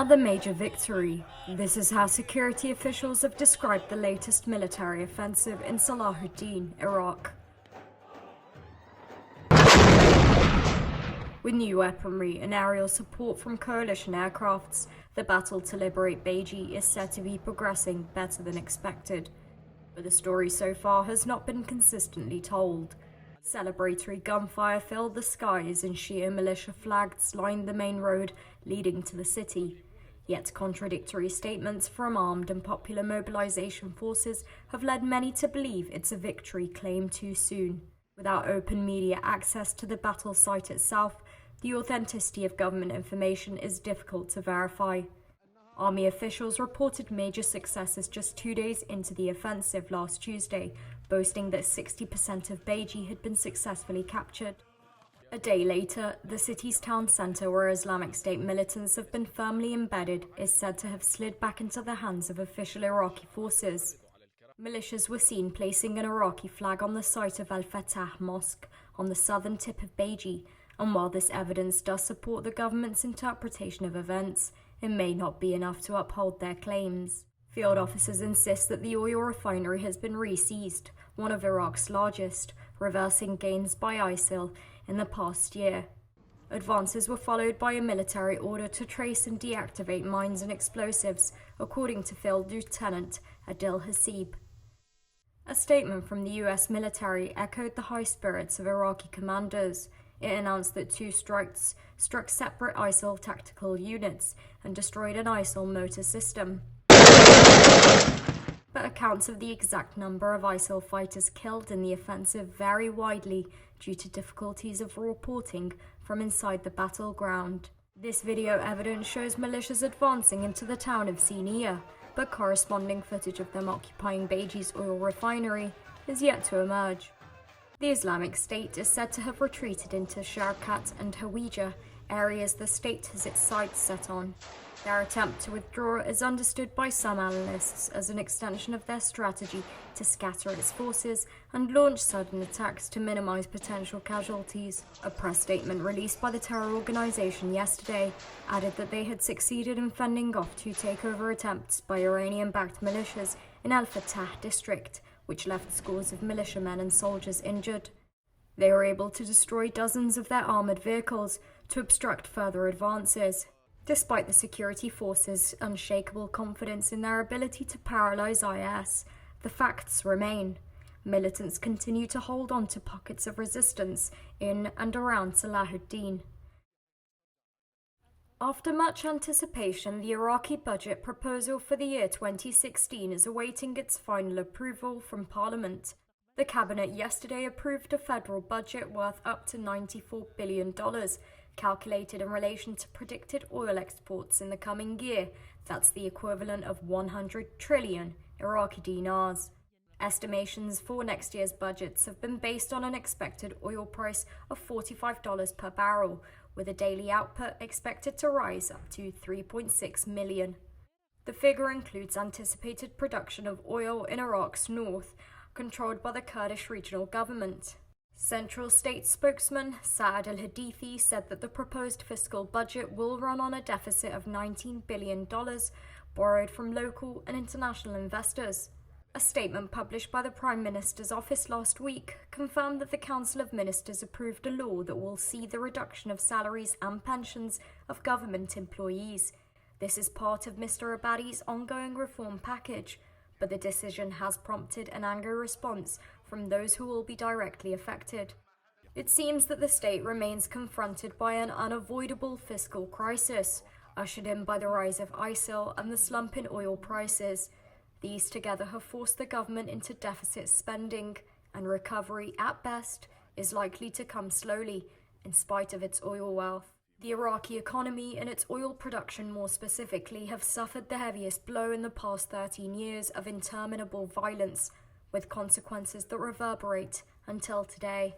Another major victory. This is how security officials have described the latest military offensive in Salahuddin, Iraq. With new weaponry and aerial support from coalition aircrafts, the battle to liberate Baiji is said to be progressing better than expected. But the story so far has not been consistently told. Celebratory gunfire filled the skies and Shia militia flags lined the main road leading to the city. Yet contradictory statements from armed and popular mobilization forces have led many to believe it's a victory claimed too soon. Without open media access to the battle site itself, the authenticity of government information is difficult to verify. Army officials reported major successes just 2 days into the offensive last Tuesday, boasting that 60% of Baiji had been successfully captured. A day later, the city's town centre, where Islamic State militants have been firmly embedded, is said to have slid back into the hands of official Iraqi forces. Militias were seen placing an Iraqi flag on the site of Al-Fatah Mosque on the southern tip of Baiji, and while this evidence does support the government's interpretation of events, it may not be enough to uphold their claims. Field officers insist that the oil refinery has been re-seized, one of Iraq's largest, reversing gains by ISIL in the past year. Advances were followed by a military order to trace and deactivate mines and explosives, according to Field Lieutenant Adil Hasib. A statement from the US military echoed the high spirits of Iraqi commanders. It announced that 2 strikes struck separate ISIL tactical units and destroyed an ISIL motor system. But accounts of the exact number of ISIL fighters killed in the offensive vary widely due to difficulties of reporting from inside the battleground. This video evidence shows militias advancing into the town of Siniyah, but corresponding footage of them occupying Baiji's oil refinery is yet to emerge. The Islamic State is said to have retreated into Sharqat and Hawija, areas the state has its sights set on. Their attempt to withdraw is understood by some analysts as an extension of their strategy to scatter its forces and launch sudden attacks to minimize potential casualties. A press statement released by the terror organization yesterday added that they had succeeded in fending off 2 takeover attempts by Iranian-backed militias in Al-Fatah district, which left scores of militiamen and soldiers injured. They were able to destroy dozens of their armoured vehicles to obstruct further advances. Despite the security forces' unshakable confidence in their ability to paralyze IS, the facts remain. Militants continue to hold on to pockets of resistance in and around Salahuddin. After much anticipation, the Iraqi budget proposal for the year 2016 is awaiting its final approval from Parliament. The cabinet yesterday approved a federal budget worth up to $94 billion, calculated in relation to predicted oil exports in the coming year. That's the equivalent of 100 trillion Iraqi dinars. Estimations for next year's budgets have been based on an expected oil price of $45 per barrel, with a daily output expected to rise up to 3.6 million. The figure includes anticipated production of oil in Iraq's north, controlled by the Kurdish regional government. Central State spokesman Saad al-Hadithi said that the proposed fiscal budget will run on a deficit of $19 billion borrowed from local and international investors. A statement published by the Prime Minister's office last week confirmed that the Council of Ministers approved a law that will see the reduction of salaries and pensions of government employees. This is part of Mr. Abadi's ongoing reform package, but the decision has prompted an angry response from those who will be directly affected. It seems that the state remains confronted by an unavoidable fiscal crisis, ushered in by the rise of ISIL and the slump in oil prices. These together have forced the government into deficit spending, and recovery, at best, is likely to come slowly, in spite of its oil wealth. The Iraqi economy and its oil production more specifically have suffered the heaviest blow in the past 13 years of interminable violence, with consequences that reverberate until today.